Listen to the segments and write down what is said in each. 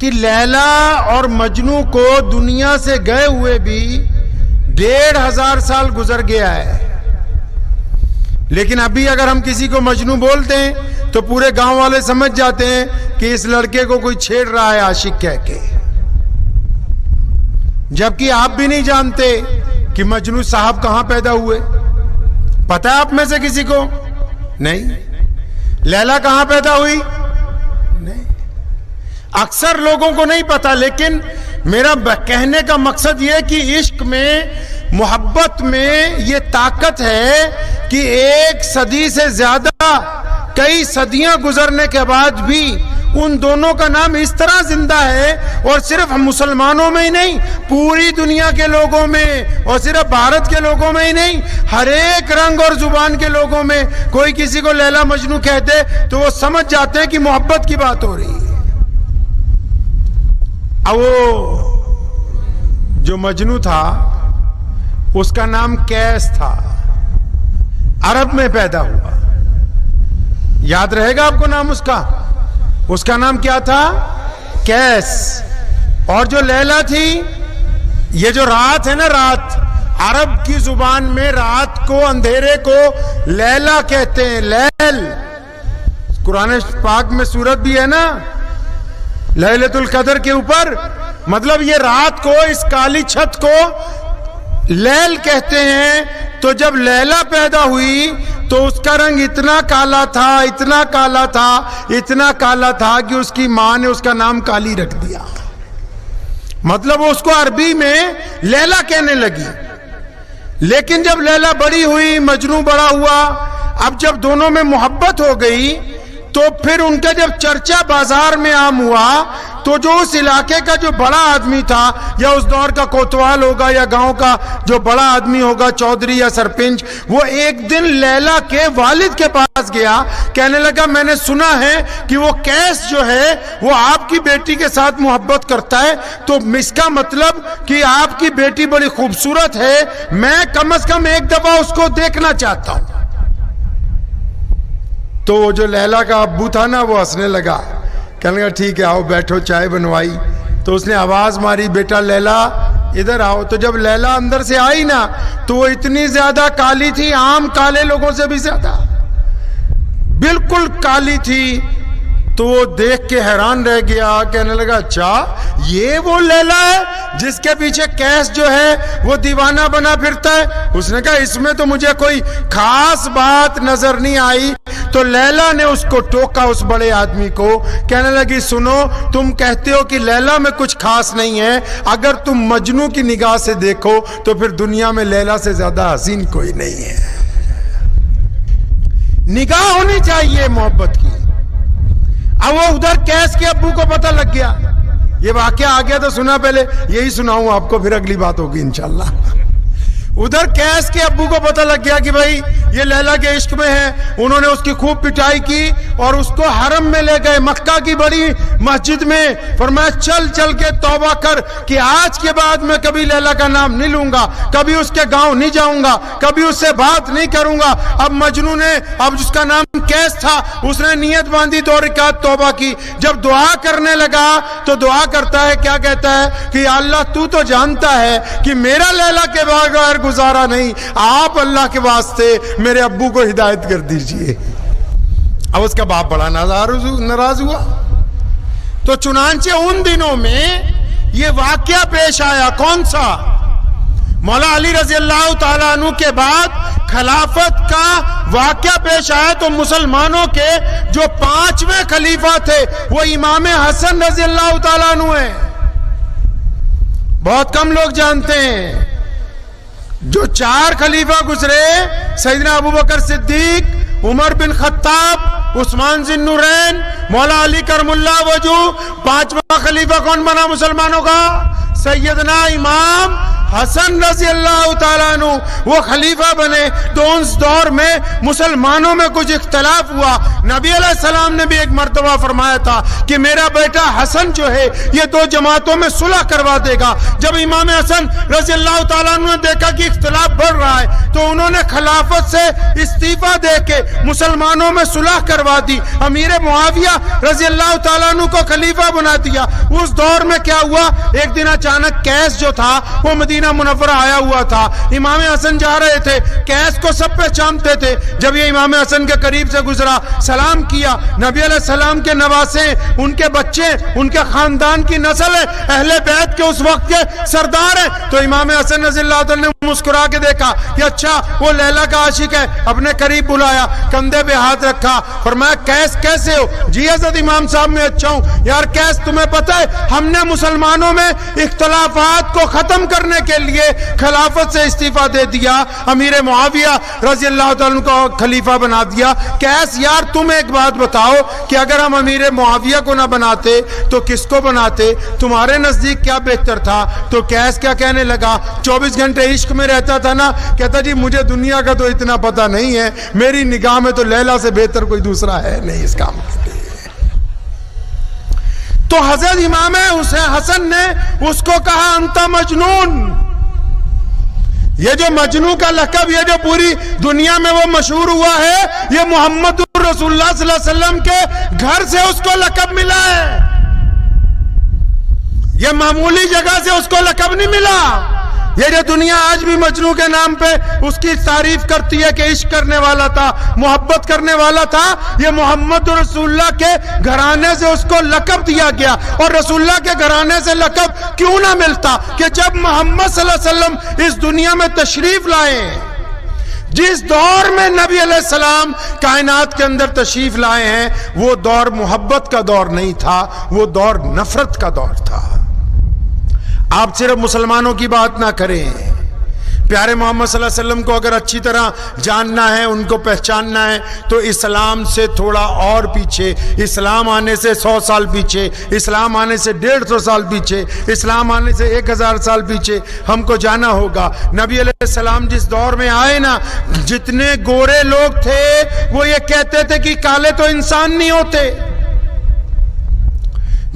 کہ لیلا اور مجنو کو دنیا سے گئے ہوئے بھی 1500 سال گزر گیا ہے، لیکن ابھی اگر ہم کسی کو مجنو بولتے ہیں تو پورے گاؤں والے سمجھ جاتے ہیں کہ اس لڑکے کو کوئی چھیڑ رہا ہے عاشق کہہ کے، جبکہ آپ بھی نہیں جانتے کہ مجنو صاحب کہاں پیدا ہوئے. پتہ ہے آپ میں سے کسی کو؟ نہیں. لیلا کہاں پیدا ہوئی؟ نہیں. اکثر لوگوں کو نہیں پتا، لیکن میرا کہنے کا مقصد یہ کہ عشق میں، محبت میں یہ طاقت ہے کہ 1 صدی سے زیادہ، کئی صدیاں گزرنے کے بعد بھی ان دونوں کا نام اس طرح زندہ ہے، اور صرف مسلمانوں میں ہی نہیں، پوری دنیا کے لوگوں میں، اور صرف بھارت کے لوگوں میں ہی نہیں، ہر ایک رنگ اور زبان کے لوگوں میں کوئی کسی کو لیلا مجنو کہتے تو وہ سمجھ جاتے ہیں کہ محبت کی بات ہو رہی ہے. اب وہ جو مجنو تھا اس کا نام قیس تھا، عرب میں پیدا ہوا. یاد رہے گا آپ کو نام اس کا نام کیا تھا؟ قیس. اور جو لیلا تھی، یہ جو رات ہے نا، رات، عرب کی زبان میں رات کو، اندھیرے کو لیلا کہتے ہیں، لیل. قرآن پاک میں سورت بھی ہے نا لیلۃ القدر کے اوپر، مطلب یہ رات کو، اس کالی چھت کو لیل کہتے ہیں. تو جب لیلا پیدا ہوئی تو اس کا رنگ اتنا کالا تھا، اتنا کالا تھا، اتنا کالا تھا کہ اس کی ماں نے اس کا نام کالی رکھ دیا. مطلب وہ اس کو عربی میں لیلا کہنے لگی. لیکن جب لیلا بڑی ہوئی، مجنو بڑا ہوا، اب جب دونوں میں محبت ہو گئی تو پھر ان کا جب چرچا بازار میں عام ہوا تو جو اس علاقے کا جو بڑا آدمی تھا، یا اس دور کا کوتوال ہوگا، یا گاؤں کا جو بڑا آدمی ہوگا، چودھری یا سرپنچ، وہ ایک دن لیلا کے والد کے پاس گیا، کہنے لگا میں نے سنا ہے کہ وہ قیس جو ہے وہ آپ کی بیٹی کے ساتھ محبت کرتا ہے، تو اس کا مطلب کہ آپ کی بیٹی بڑی خوبصورت ہے، میں کم از کم ایک دفعہ اس کو دیکھنا چاہتا ہوں. تو وہ جو لیلا کا ابو تھا نا، وہ ہنسنے لگا، کہنے لگا ٹھیک ہے آؤ بیٹھو، چائے بنوائی. تو اس نے آواز ماری، بیٹا لیلا ادھر آؤ. تو جب لیلا اندر سے آئی نا تو وہ اتنی زیادہ کالی تھی، عام کالے لوگوں سے بھی زیادہ بالکل کالی تھی. تو وہ دیکھ کے حیران رہ گیا، کہنے لگا اچھا یہ وہ لیلا ہے جس کے پیچھے قیس جو ہے وہ دیوانہ بنا پھرتا ہے. اس نے کہا اس میں تو مجھے کوئی خاص بات نظر نہیں آئی. تو لیلا نے اس کو ٹوکا، اس بڑے آدمی کو، کہنے لگی سنو، تم کہتے ہو کہ لیلا میں کچھ خاص نہیں ہے، اگر تم مجنو کی نگاہ سے دیکھو تو پھر دنیا میں لیلا سے زیادہ حسین کوئی نہیں ہے. نگاہ ہونی چاہیے محبت کی. اب وہ ادھر قیس کے ابو کو پتہ لگ گیا، یہ واقعہ آ گیا تو سنا، پہلے یہی سناؤں آپ کو، پھر اگلی بات ہوگی انشاءاللہ. ادھر قیس کے ابو کو پتہ لگ گیا کہ بھائی یہ لیلا کے عشق میں ہے. انہوں نے اس کی خوب پٹائی کی اور اس کو حرم میں لے گئے، مکہ کی بڑی مسجد میں. فرمایا چل چل کے توبہ کر کہ آج کے بعد میں کبھی لیلا کا نام نہیں لوں گا، کبھی اس کے گاؤں نہیں جاؤں گا، کبھی اس سے بات نہیں کروں گا. اب مجنو نے، اب جس کا نام قیس تھا، اس نے نیت باندھی، 2 رکعت توبہ کی. جب دعا کرنے لگا تو دعا کرتا ہے، کیا کہتا ہے کہ یا اللہ تو تو جانتا ہے کہ میرا لیلا کے بغیر گزارا نہیں، آپ اللہ کے واسطے میرے ابو کو ہدایت کر دیجئے. اب اس کا باپ بڑا ناراض ہوا. تو چنانچہ ان دنوں میں یہ واقعہ پیش آیا. کون سا؟ مولا علی رضی اللہ تعالیٰ عنہ کے بعد خلافت کا واقعہ پیش آیا. تو مسلمانوں کے جو 5ویں خلیفہ تھے وہ امام حسن رضی اللہ تعالیٰ عنہ ہیں. بہت کم لوگ جانتے ہیں. جو 4 خلیفہ گزرے، سیدنا ابوبکر صدیق، عمر بن خطاب، عثمان ذی النورین، مولا علی کرم اللہ وجہ. 5واں خلیفہ کون بنا مسلمانوں کا؟ سیدنا امام حسن رضی اللہ تعالیٰ عنہ وہ خلیفہ بنے تو اس دور میں مسلمانوں میں کچھ اختلاف ہوا. نبی علیہ السلام نے بھی ایک مرتبہ فرمایا تھا کہ میرا بیٹا حسن جو ہے یہ دو جماعتوں میں صلح کروا دے گا. جب امام حسن رضی اللہ تعالیٰ عنہ نے دیکھا کہ اختلاف بڑھ رہا ہے تو انہوں نے خلافت سے استعفیٰ دے کے مسلمانوں میں صلح کروا دی. امیر معاویہ رضی اللہ تعالیٰ عنہ کو خلیفہ بنا دیا. اس دور میں کیا ہوا, ایک دن اچانک قیس جو تھا وہ مدینہ منورہ آیا ہوا تھا. امام حسن جا رہے تھے, قیس کو سب پہچانتے تھے. جب یہ امام حسن کے قریب سے گزرا, سلام کیا. نبی علیہ السلام کے نواسے, ان کے بچے, ان کے خاندان کی نسل ہے, اہل بیت کے اس وقت کے سردار ہیں. تو امام حسن رضی اللہ عنہ نے مسکرا کے دیکھا کہ اچھا وہ لیلا کا عاشق ہے, اپنے قریب بلایا, کندھے پہ ہاتھ رکھا, فرمایا قیس کیسے ہو؟ جی حضرت امام صاحب میں اچھا ہوں. یار قیس تمہیں پتہ ہے ہم نے مسلمانوں میں اختلافات کو ختم کرنے کے لیے خلافت سے استعفیٰ دے دیا, امیر معاویہ رضی اللہ تعالیٰ کو خلیفہ بنا دیا. قیس یار تم ایک بات بتاؤ کہ اگر ہم امیر معاویہ کو نہ بناتے تو کس کو بناتے؟ تمہارے نزدیک کیا بہتر تھا؟ تو قیس کیا کہنے لگا, 24 گھنٹے عشق میں رہتا تھا نا, کہتا جی مجھے دنیا کا تو اتنا پتہ نہیں ہے, میری نگاہ میں تو لیلا سے بہتر کوئی دوسرا ہے نہیں اس کام کے لیے. تو حضرت امام حسن نے اس کو کہا انت مجنون. یہ جو مجنو کا لقب یہ جو پوری دنیا میں وہ مشہور ہوا ہے, یہ محمد رسول اللہ صلی اللہ علیہ وسلم کے گھر سے اس کو لقب ملا ہے. یہ معمولی جگہ سے اس کو لقب نہیں ملا. یہ جو دنیا آج بھی مجنو کے نام پہ اس کی تعریف کرتی ہے کہ عشق کرنے والا تھا, محبت کرنے والا تھا, یہ محمد رسول اللہ کے گھرانے سے اس کو لقب دیا گیا. اور رسول اللہ کے گھرانے سے لقب کیوں نہ ملتا کہ جب محمد صلی اللہ علیہ وسلم اس دنیا میں تشریف لائے, جس دور میں نبی علیہ السلام کائنات کے اندر تشریف لائے ہیں, وہ دور محبت کا دور نہیں تھا, وہ دور نفرت کا دور تھا. آپ صرف مسلمانوں کی بات نہ کریں, پیارے محمد صلی اللہ علیہ وسلم کو اگر اچھی طرح جاننا ہے, ان کو پہچاننا ہے, تو اسلام سے تھوڑا اور پیچھے, اسلام آنے سے 100 سال پیچھے, اسلام آنے سے 150 سال پیچھے, اسلام آنے سے 1000 سال پیچھے ہم کو جانا ہوگا. نبی علیہ السلام جس دور میں آئے نا, جتنے گورے لوگ تھے وہ یہ کہتے تھے کہ کالے تو انسان نہیں ہوتے.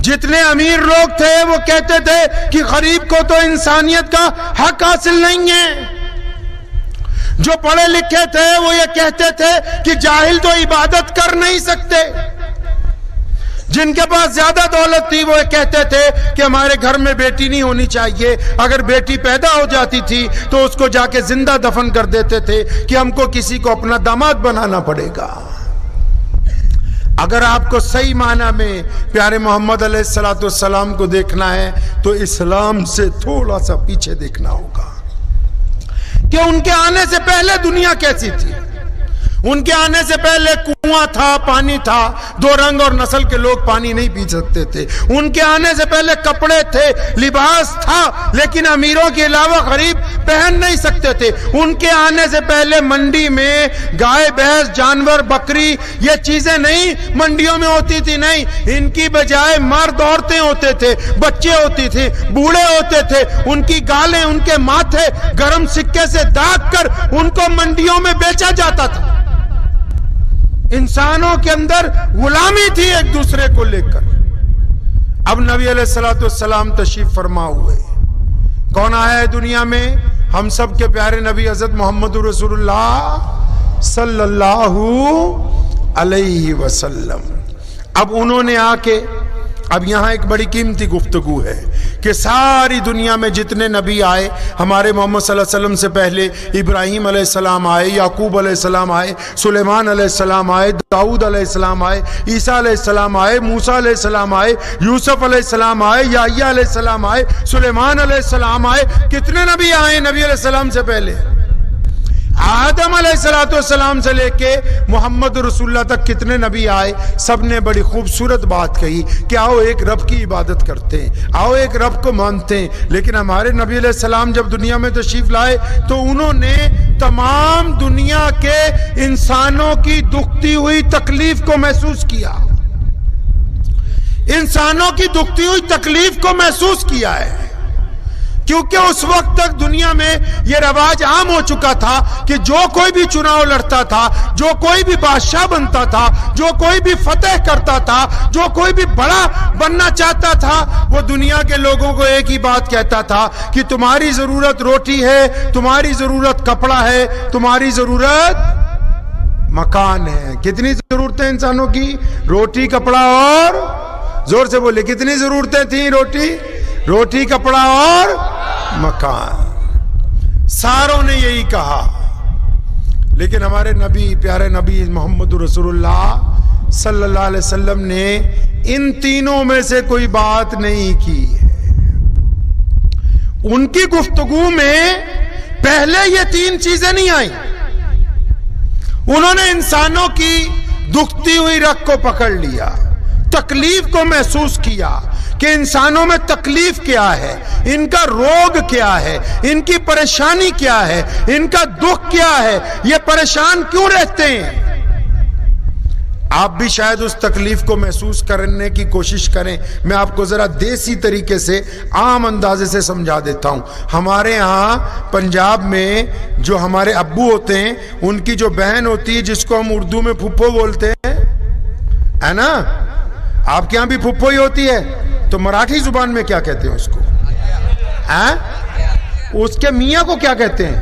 جتنے امیر لوگ تھے وہ کہتے تھے کہ غریب کو تو انسانیت کا حق حاصل نہیں ہے. جو پڑھے لکھے تھے وہ یہ کہتے تھے کہ جاہل تو عبادت کر نہیں سکتے. جن کے پاس زیادہ دولت تھی وہ یہ کہتے تھے کہ ہمارے گھر میں بیٹی نہیں ہونی چاہیے, اگر بیٹی پیدا ہو جاتی تھی تو اس کو جا کے زندہ دفن کر دیتے تھے کہ ہم کو کسی کو اپنا داماد بنانا پڑے گا. اگر آپ کو صحیح معنی میں پیارے محمد علیہ السلام کو دیکھنا ہے تو اسلام سے تھوڑا سا پیچھے دیکھنا ہوگا کہ ان کے آنے سے پہلے دنیا کیسی تھی. ان کے آنے سے پہلے کنواں تھا, پانی تھا, 2 رنگ اور نسل کے لوگ پانی نہیں پی سکتے تھے. ان کے آنے سے پہلے کپڑے تھے, لباس تھا, لیکن امیروں کے علاوہ غریب پہن نہیں سکتے تھے. ان کے آنے سے پہلے منڈی میں گائے, بھینس, جانور, بکری یہ چیزیں نہیں منڈیوں میں ہوتی تھی. نہیں, ان کی بجائے مرد, عورتیں ہوتے تھے, بچے ہوتے تھے, بوڑھے ہوتے تھے. ان کی گالیں, ان کے ماتھے گرم سکے سے داغ کر ان کو منڈیوں میں بیچا جاتا تھا. انسانوں کے اندر غلامی تھی ایک دوسرے کو لے کر. اب نبی علیہ السلام تشریف فرما ہوئے, کون آیا ہے دنیا میں؟ ہم سب کے پیارے نبی حضرت محمد رسول اللہ صلی اللہ علیہ وسلم. اب انہوں نے آ کے, اب یہاں ایک بڑی قیمتی گفتگو ہے کہ ساری دنیا میں جتنے نبی آئے, ہمارے محمد صلی اللہ علیہ وسلم سے پہلے ابراہیم علیہ السلام آئے, یعقوب علیہ السلام آئے, سلیمان علیہ السلام آئے, داؤد علیہ السلام آئے, عیسیٰ علیہ السلام آئے, موسیٰ علیہ السلام آئے, یوسف علیہ السلام آئے, یحییٰ علیہ السلام آئے, سلیمان علیہ السلام آئے. کتنے نبی آئے نبی علیہ السلام سے پہلے؟ آدم علیہ السلام سے لے کے محمد رسول اللہ تک کتنے نبی آئے. سب نے بڑی خوبصورت بات کہی کہ آؤ ایک رب کی عبادت کرتے ہیں, آؤ ایک رب کو مانتے ہیں. لیکن ہمارے نبی علیہ السلام جب دنیا میں تشریف لائے تو انہوں نے تمام دنیا کے انسانوں کی دکھتی ہوئی تکلیف کو محسوس کیا. انسانوں کی دکھتی ہوئی تکلیف کو محسوس کیا ہے کیونکہ اس وقت تک دنیا میں یہ رواج عام ہو چکا تھا کہ جو کوئی بھی چناؤ لڑتا تھا، جو کوئی بھی بادشاہ بنتا تھا، جو کوئی بھی فتح کرتا تھا، جو کوئی بھی بڑا بننا چاہتا تھا، وہ دنیا کے لوگوں کو ایک ہی بات کہتا تھا کہ تمہاری ضرورت روٹی ہے، تمہاری ضرورت کپڑا ہے، تمہاری ضرورت مکان ہے۔ کتنی ضرورتیں انسانوں کی؟ روٹی، کپڑا اور زور سے بولے کتنی ضرورتیں تھیں؟ روٹی، کپڑا اور مکان۔ ساروں نے یہی کہا، لیکن ہمارے نبی، پیارے نبی محمد رسول اللہ صلی اللہ علیہ وسلم نے ان تینوں میں سے کوئی بات نہیں کی ہے۔ ان کی گفتگو میں پہلے یہ تین چیزیں نہیں آئیں۔ انہوں نے انسانوں کی دکھتی ہوئی رگ کو پکڑ لیا، تکلیف کو محسوس کیا کہ انسانوں میں تکلیف کیا ہے، ان کا روگ کیا ہے، ان کی پریشانی کیا ہے، ان کا دکھ کیا ہے، یہ پریشان کیوں رہتے ہیں۔ آپ بھی شاید اس تکلیف کو محسوس کرنے کی کوشش کریں۔ میں آپ کو ذرا دیسی طریقے سے، عام اندازے سے سمجھا دیتا ہوں۔ ہمارے ہاں پنجاب میں جو ہمارے ابو ہوتے ہیں، ان کی جو بہن ہوتی ہے جس کو ہم اردو میں پھپھو بولتے ہیں، ہے نا؟ آپ کے ہاں بھی پھپھو ہی ہوتی ہے، تو مراٹھی زبان میں کیا کہتے ہیں اس کو؟ اس کے میاں کو کیا کہتے ہیں؟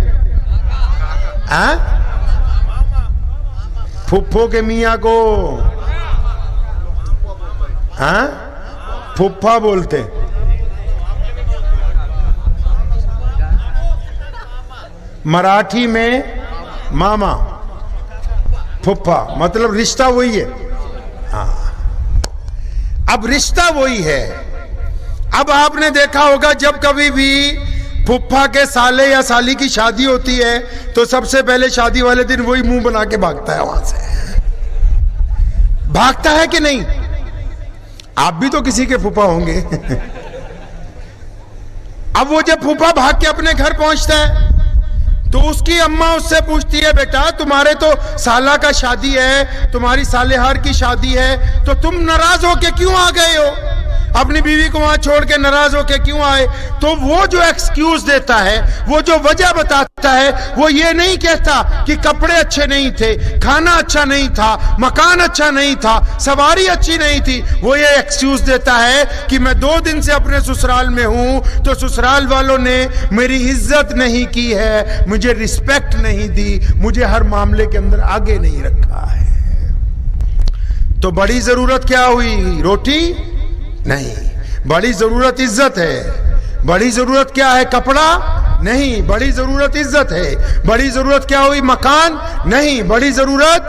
پھپھو کے میاں کو پھپھا بولتے ہیں۔ مراٹھی میں ماما، پھپھا، مطلب رشتہ وہی ہے۔ ہاں، اب رشتہ وہی ہے۔ اب آپ نے دیکھا ہوگا جب کبھی بھی پھپھا کے سالے یا سالی کی شادی ہوتی ہے تو سب سے پہلے شادی والے دن وہی منہ بنا کے بھاگتا ہے وہاں سے۔ بھاگتا ہے کہ نہیں؟ آپ بھی تو کسی کے پھپھا ہوں گے۔ اب وہ جب پھپھا بھاگ کے اپنے گھر پہنچتا ہے تو اس کی اماں اس سے پوچھتی ہے، بیٹا تمہارے تو سالہ کا شادی ہے، تمہاری سالہار کی شادی ہے، تو تم ناراض ہو کے کیوں آ گئے ہو؟ اپنی بیوی کو وہاں چھوڑ کے ناراض ہو کے کیوں آئے؟ تو وہ جو ایکسکیوز دیتا ہے، وہ جو وجہ بتاتا ہے، وہ یہ نہیں کہتا کہ کپڑے اچھے نہیں تھے، کھانا اچھا نہیں تھا، مکان اچھا نہیں تھا، سواری اچھی نہیں تھی۔ وہ یہ ایکسکیوز دیتا ہے کہ میں 2 دن سے اپنے سسرال میں ہوں تو سسرال والوں نے میری عزت نہیں کی ہے، مجھے رسپیکٹ نہیں دی، مجھے ہر معاملے کے اندر آگے نہیں رکھا ہے۔ تو بڑی ضرورت کیا ہوئی؟ روٹی نہیں، بڑی ضرورت عزت ہے۔ بڑی ضرورت کیا ہے؟ کپڑا نہیں، بڑی ضرورت عزت ہے۔ بڑی ضرورت کیا ہوئی؟ مکان نہیں، بڑی ضرورت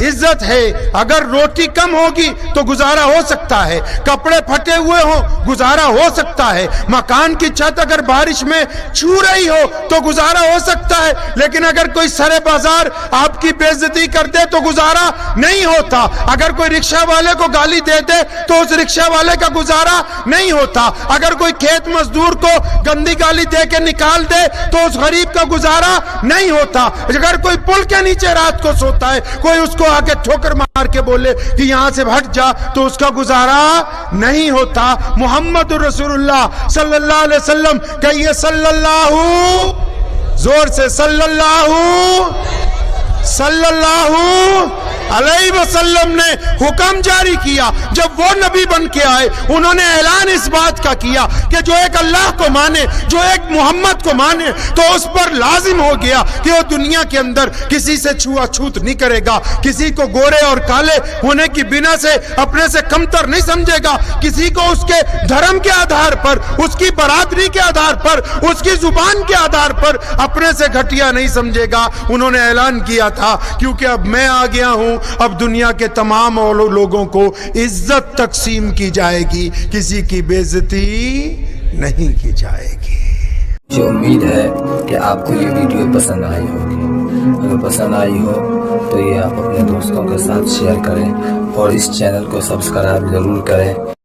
عزت ہے۔ اگر روٹی کم ہوگی تو گزارا ہو سکتا ہے، کپڑے پھٹے ہوئے ہوں گزارا ہو سکتا ہے، مکان کی چھت اگر بارش میں چھو رہی ہو تو گزارا ہو سکتا ہے، لیکن اگر کوئی سرے بازار آپ کی بے عزتی کر دے تو گزارا نہیں ہوتا۔ اگر کوئی رکشہ والے کو گالی دے دے تو اس رکشہ والے کا گزارا نہیں ہوتا۔ اگر کوئی کھیت مزدور کو گندی گالی دے کے نکال دے تو اس غریب کا گزارا نہیں ہوتا۔ اگر کوئی پل کے نیچے رات کو سوتا ہے، کوئی اس کو آگے ٹھوکر مار کے بولے کہ یہاں سے ہٹ جا تو اس کا گزارا نہیں ہوتا۔ محمد رسول اللہ صلی اللہ علیہ وسلم کہیے صلی اللہ، زور سے صلی اللہ علیہ وسلم نے حکم جاری کیا۔ جب وہ نبی بن کے آئے انہوں نے اعلان اس بات کا کیا کہ جو ایک اللہ کو مانے، جو ایک محمد کو مانے، تو اس پر لازم ہو گیا کہ وہ دنیا کے اندر کسی سے چھوا چھوت نہیں کرے گا، کسی کو گورے اور کالے ہونے کی بنا سے اپنے سے کمتر نہیں سمجھے گا، کسی کو اس کے دھرم کے آدھار پر، اس کی برادری کے آدھار پر، اس کی زبان کے آدھار پر اپنے سے گھٹیا نہیں سمجھے گا۔ انہوں نے اعلان کیا تھا کیونکہ اب میں آ گیا ہوں، اب دنیا کے تمام لوگوں کو عزت تقسیم کی جائے گی، کسی کی بے عزتی نہیں کی جائے گی۔ مجھے امید ہے کہ آپ کو یہ ویڈیو پسند آئی ہوگی۔ اگر پسند آئی ہو تو یہ آپ اپنے دوستوں کے ساتھ شیئر کریں اور اس چینل کو سبسکرائب ضرور کریں۔